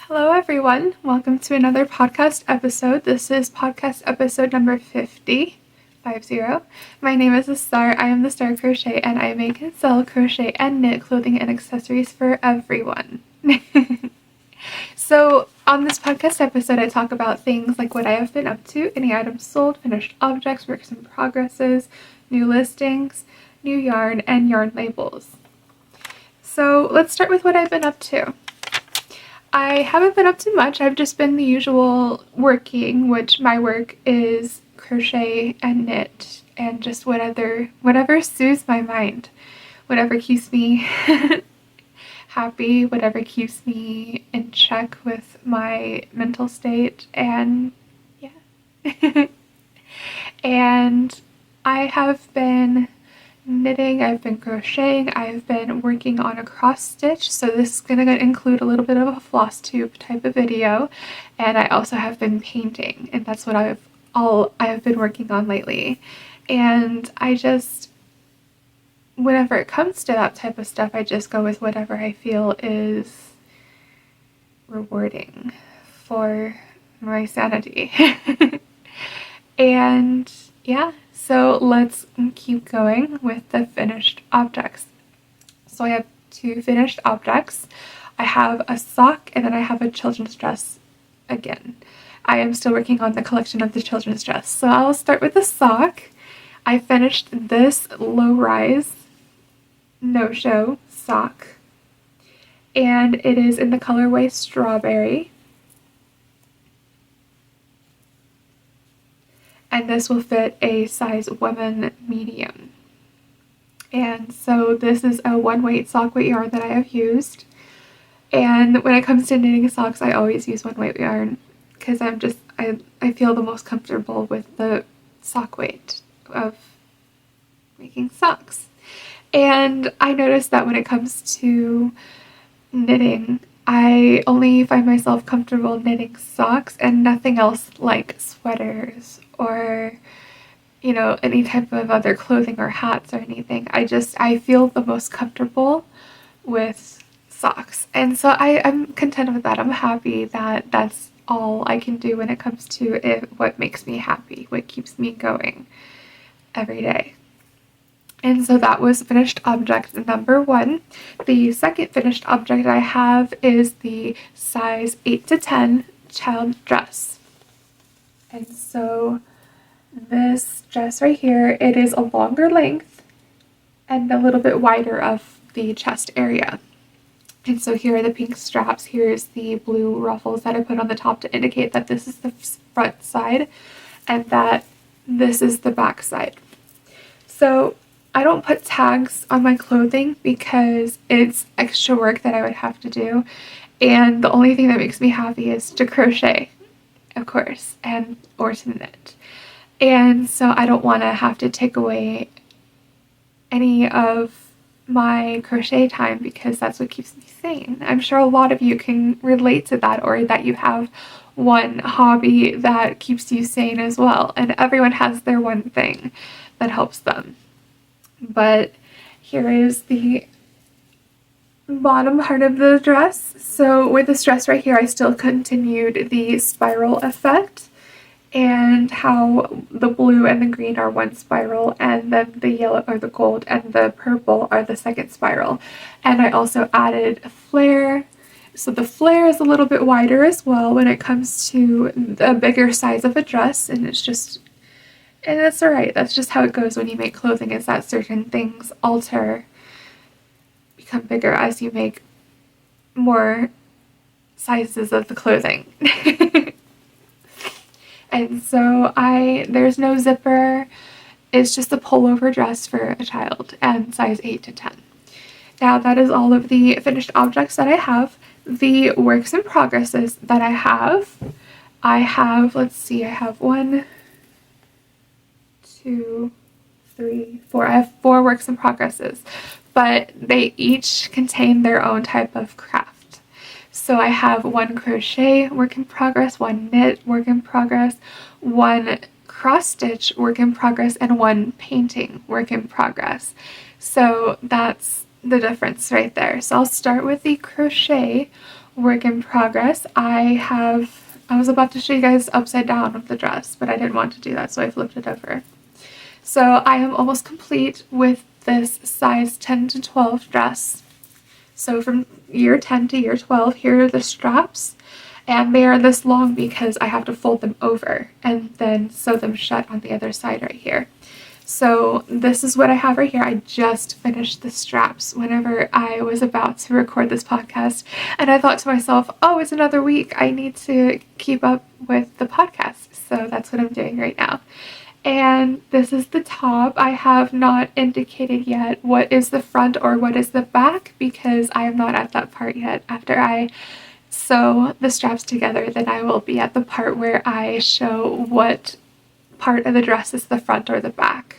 Hello everyone, welcome to another podcast episode. This is podcast episode number 50. My name is The Star. I am The Star Crochet and I make and sell crochet and knit clothing and accessories for everyone. So on this podcast episode I talk about things like what I have been up to, any items sold, finished objects, works in progresses, new listings, new yarn, and yarn labels. So let's start with what I've been up to. I haven't been up to much. I've just been the usual working, which my work is crochet and knit and just whatever soothes my mind, whatever keeps me happy, whatever keeps me in check with my mental state, and yeah. And I have been knitting, I've been crocheting, I've been working on a cross stitch, so this is going to include a little bit of a floss tube type of video, and I also have been painting, and that's what I have been working on lately. And whenever it comes to that type of stuff, I just go with whatever I feel is rewarding for my sanity. And yeah, so let's keep going with the finished objects. So I have two finished objects. I have a sock and then I have a children's dress again. I am still working on the collection of the children's dress. So I'll start with the sock. I finished this low-rise no-show sock and it is in the colorway Strawberry. And this will fit a size woman medium. And so this is a 1-weight sock weight yarn that I have used. And when it comes to knitting socks, I always use 1-weight yarn because I feel the most comfortable with the sock weight of making socks. And I noticed that when it comes to knitting, I only find myself comfortable knitting socks and nothing else like sweaters or, any type of other clothing or hats or anything. I feel the most comfortable with socks. And so I'm content with that. I'm happy that that's all I can do when it comes to what makes me happy, what keeps me going every day. And so that was finished object number 1. The second finished object I have is the size 8 to 10 child dress. And so this dress right here, it is a longer length and a little bit wider of the chest area. And so here are the pink straps. Here's the blue ruffles that I put on the top to indicate that this is the front side and that this is the back side. So I don't put tags on my clothing because it's extra work that I would have to do, and the only thing that makes me happy is to crochet, of course, or to knit. And so I don't want to have to take away any of my crochet time because that's what keeps me sane. I'm sure a lot of you can relate to that, or that you have one hobby that keeps you sane as well, and everyone has their one thing that helps them. But here is the bottom part of the dress. So with this dress right here, I still continued the spiral effect and how the blue and the green are one spiral and then the yellow or the gold and the purple are the second spiral. And I also added a flare. So the flare is a little bit wider as well when it comes to the bigger size of a dress, and that's alright. That's just how it goes when you make clothing, is that certain things become bigger as you make more sizes of the clothing. And so there's no zipper. It's just a pullover dress for a child and size 8 to 10. Now that is all of the finished objects that I have. The works in progresses that I have, let's see, I have 1, 2, 3, 4. I have 4 works in progresses, but they each contain their own type of craft. So I have 1 crochet work in progress, 1 knit work in progress, 1 cross stitch work in progress, and 1 painting work in progress. So that's the difference right there. So I'll start with the crochet work in progress. I was about to show you guys upside down of the dress, but I didn't want to do that, so I flipped it over. So I am almost complete with this size 10 to 12 dress. So from year 10 to year 12, here are the straps, and they are this long because I have to fold them over and then sew them shut on the other side right here. So this is what I have right here. I just finished the straps whenever I was about to record this podcast, and I thought to myself, oh, it's another week. I need to keep up with the podcast. So that's what I'm doing right now. And this is the top. I have not indicated yet what is the front or what is the back because I am not at that part yet. After I sew the straps together, then I will be at the part where I show what part of the dress is the front or the back.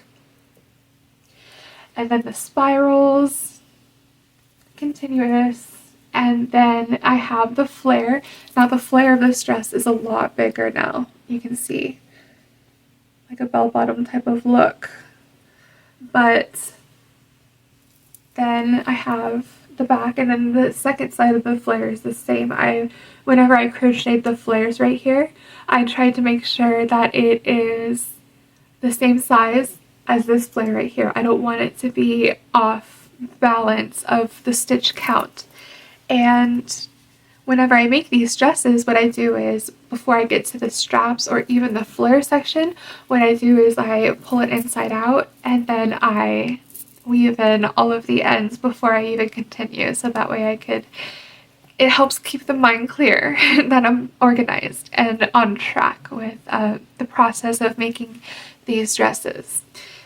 And then the spirals, continuous, and then I have the flare. Now the flare of this dress is a lot bigger now. You can see, like a bell-bottom type of look. But then I have the back, and then the second side of the flare is the same. Whenever I crocheted the flares right here, I tried to make sure that it is the same size as this flare right here. I don't want it to be off balance of the stitch count. And whenever I make these dresses, what I do is, before I get to the straps or even the flare section, what I do is I pull it inside out and then I weave in all of the ends before I even continue. So that way it helps keep the mind clear that I'm organized and on track with the process of making these dresses.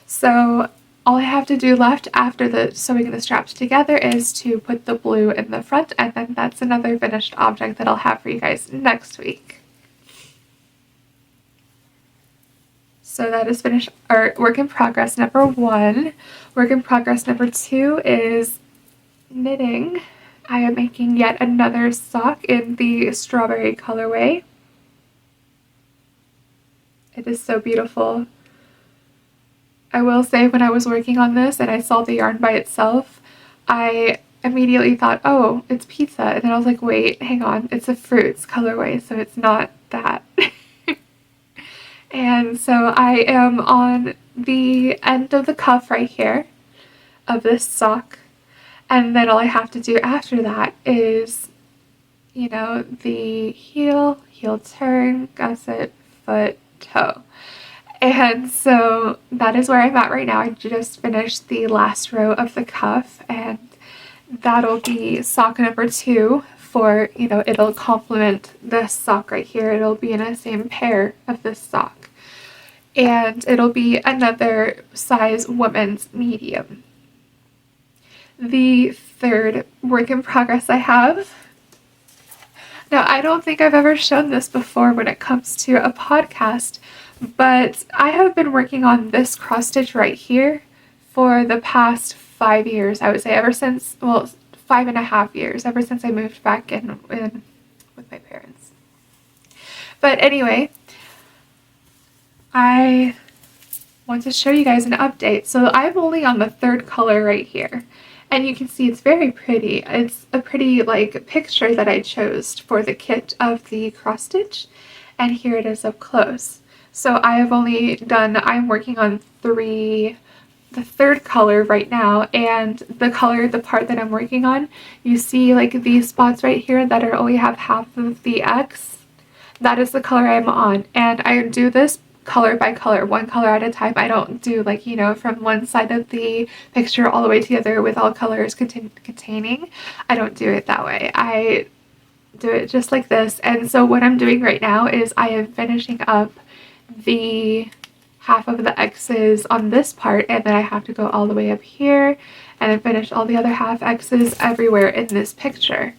So all I have to do left after the sewing the straps together is to put the blue in the front, and then that's another finished object that I'll have for you guys next week. So that is finished, or work in progress number 1. Work in progress number 2 is knitting. I am making yet another sock in the strawberry colorway. It is so beautiful. I will say, when I was working on this and I saw the yarn by itself, I immediately thought, oh, it's pizza. And then I was like, wait, hang on, it's a fruits colorway, so it's not that. And so I am on the end of the cuff right here of this sock. And then all I have to do after that is, you know, the heel turn, gusset, foot, toe. And so that is where I'm at right now. I just finished the last row of the cuff, and that'll be sock number 2 for, you know, it'll complement this sock right here. It'll be in the same pair of this sock. And it'll be another size women's medium. The third work in progress I have. Now, I don't think I've ever shown this before when it comes to a podcast, but I have been working on this cross stitch right here for the past 5 years, I would say, ever since, well, 5.5 years, ever since I moved back in with my parents. But anyway, I want to show you guys an update. So I'm only on the 3rd color right here, and you can see it's very pretty. It's a pretty like picture that I chose for the kit of the cross stitch, and here it is up close. So I have only done, I'm working on the 3rd color right now, and the part that I'm working on, you see like these spots right here that only have half of the X. That is the color I'm on, and I do this color by color, one color at a time. I don't do like, you know, from one side of the picture all the way to the other with all colors containing. I don't do it that way. I do it just like this. And so what I'm doing right now is I am finishing up the half of the X's on this part, and then I have to go all the way up here and then finish all the other half X's everywhere in this picture.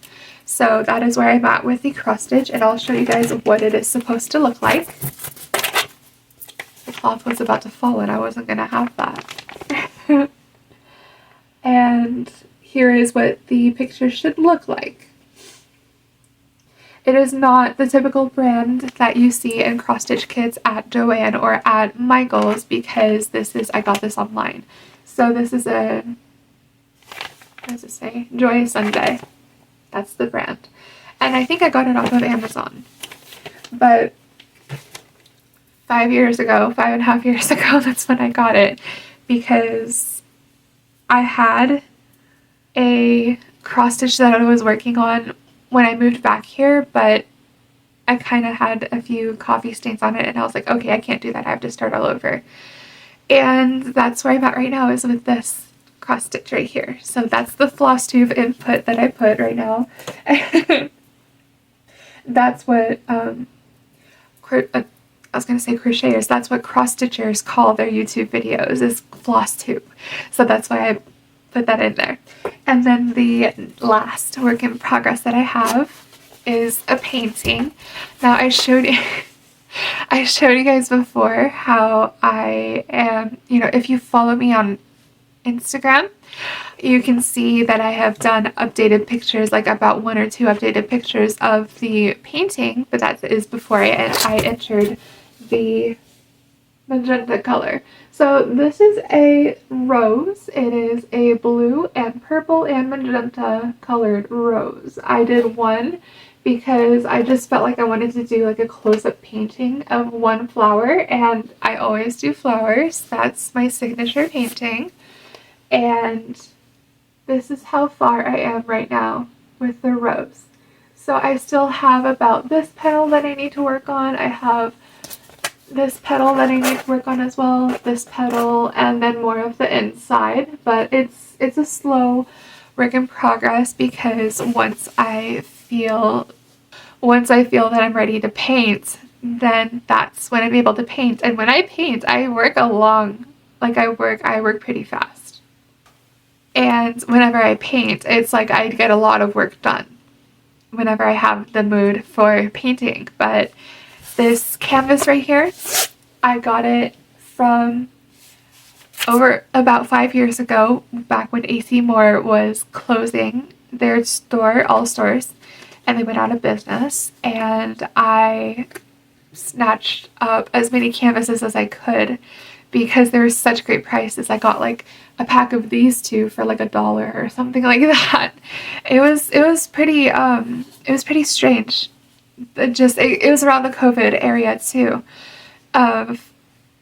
So that is where I'm at with the cross stitch, and I'll show you guys what it is supposed to look like. The cloth was about to fall and I wasn't gonna have that. And here is what the picture should look like. It is not the typical brand that you see in cross-stitch kits at Joann or at Michael's, because I got this online. So this is what does it say? Joy Sunday. That's the brand. and I think I got it off of Amazon. But 5.5 years ago, that's when I got it, because I had a cross stitch that I was working on when I moved back here, but I kind of had a few coffee stains on it, and I was like, okay, I can't do that. I have to start all over. And that's where I'm at right now, is with this cross stitch right here. So that's the floss tube input that I put right now. That's what I was going to say crocheters. That's what cross stitchers call their YouTube videos, is floss tube. So that's why I put that in there. And then the last work in progress that I have is a painting. Now I showed you guys before how I am, if you follow me on Instagram, you can see that I have done updated pictures, like about 1 or 2 updated pictures of the painting, but that is before I entered the magenta color. So this is a rose. It is a blue and purple and magenta colored rose. I did one because I just felt like I wanted to do like a close-up painting of one flower, and I always do flowers. That's my signature painting. And this is how far I am right now with the rose. So I still have about this petal that I need to work on. I have this petal that I need to work on as well, this petal, and then more of the inside. But it's a slow work in progress, because once I feel that I'm ready to paint, then that's when I'm able to paint. And when I paint, I work I work pretty fast. And whenever I paint, it's like I get a lot of work done whenever I have the mood for painting. But this canvas right here, I got it from over about 5 years ago, back when AC Moore was closing their store, all stores, and they went out of business, and I snatched up as many canvases as I could because they were such great prices. I got like a pack of these 2 for like $1 or something like that. It was pretty strange. It was around the COVID area too, of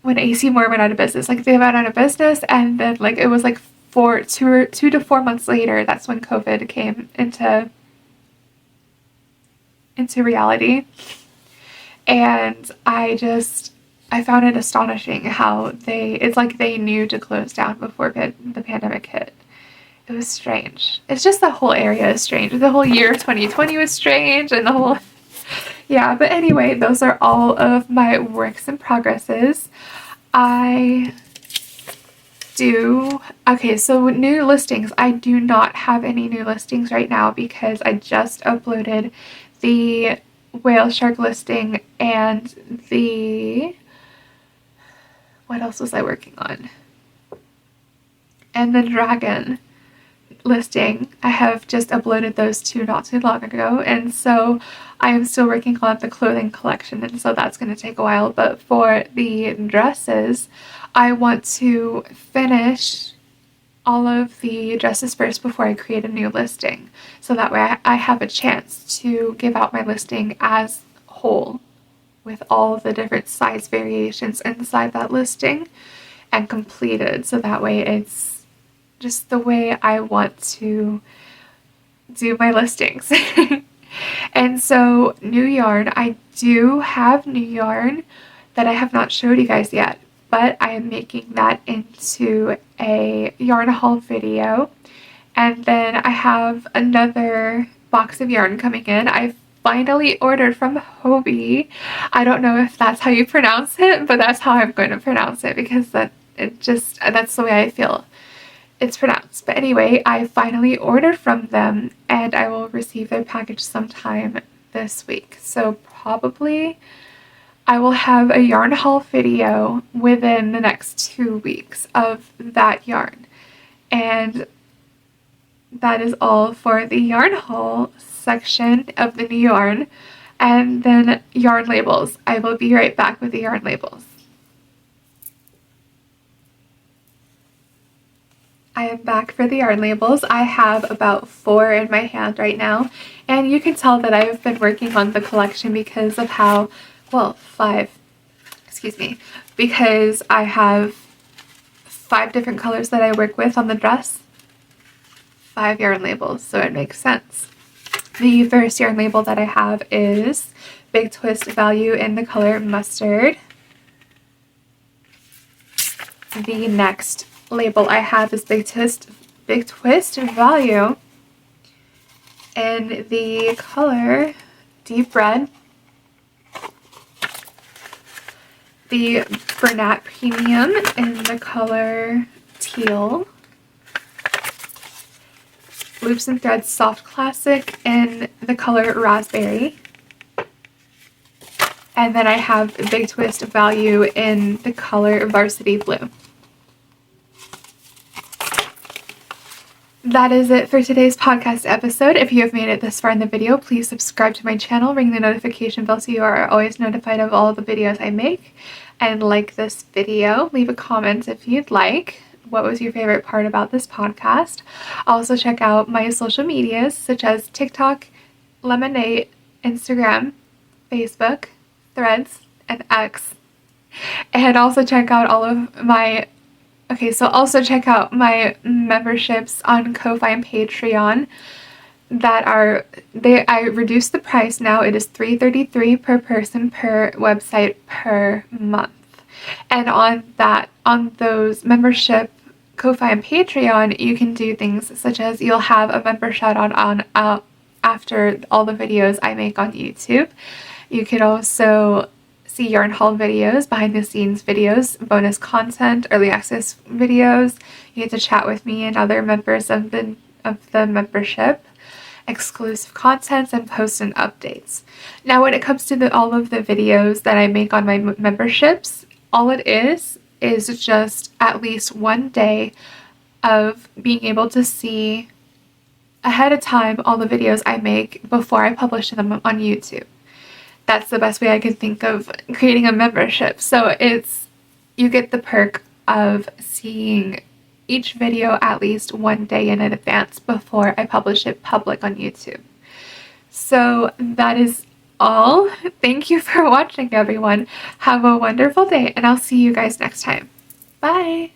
when AC Moore went out of business. Like they went out of business, and then like it was like 2 to 4 months later, that's when COVID came into reality. And I found it astonishing how it's like they knew to close down before the pandemic hit. It was strange. It's just the whole area is strange. The whole year of 2020 was strange, and the whole yeah, but anyway, those are all of my works in progresses. Okay, so new listings. I do not have any new listings right now because I just uploaded the whale shark listing and what else was I working on? And the dragon listing. I have just uploaded those 2 not too long ago, and so I am still working on the clothing collection, and so that's going to take a while. But for the dresses, I want to finish all of the dresses first before I create a new listing, so that way I have a chance to give out my listing as whole with all the different size variations inside that listing and completed, so that way it's just the way I want to do my listings. And so new yarn, I do have new yarn that I have not showed you guys yet, but I am making that into a yarn haul video. And then I have another box of yarn coming in. I finally ordered from Hobie. I don't know if that's how you pronounce it, but that's how I'm going to pronounce it, because that's the way I feel it's pronounced. But anyway, I finally ordered from them, and I will receive their package sometime this week. So probably I will have a yarn haul video within the next 2 weeks of that yarn. And that is all for the yarn haul section of the new yarn. And then yarn labels. I will be right back with the yarn labels. I am back for the yarn labels. I have about 4 in my hand right now, and you can tell that I've been working on the collection because of how, well, 5, excuse me, because I have 5 different colors that I work with on the dress, 5 yarn labels, so it makes sense. The first yarn label that I have is Big Twist Value in the color Mustard. The next label I have is Big Twist Value in the color Deep Red. The Bernat Premium in the color Teal. Loops and Threads Soft Classic in the color Raspberry. And then I have Big Twist Value in the color Varsity Blue. That is it for today's podcast episode. If you have made it this far in the video, please subscribe to my channel, ring the notification bell so you are always notified of all the videos I make, and like this video. Leave a comment if you'd like. What was your favorite part about this podcast? Also check out my social medias such as TikTok, Lemonade, Instagram, Facebook, Threads, and X. And also check out all of my also check out my memberships on Ko-Fi and Patreon I reduced the price now. It is $3.33 per person per website per month. And on those membership Ko-Fi and Patreon, you can do things such as you'll have a member shout out after all the videos I make on YouTube. You could also see yarn haul videos, behind the scenes videos, bonus content, early access videos. You get to chat with me and other members of the membership, exclusive contents, and posts and updates. Now when it comes to all of the videos that I make on my memberships, all it is just at least one day of being able to see ahead of time all the videos I make before I publish them on YouTube. That's the best way I can think of creating a membership. So you get the perk of seeing each video at least one day in advance before I publish it public on YouTube. So that is all. Thank you for watching, everyone. Have a wonderful day, and I'll see you guys next time. Bye!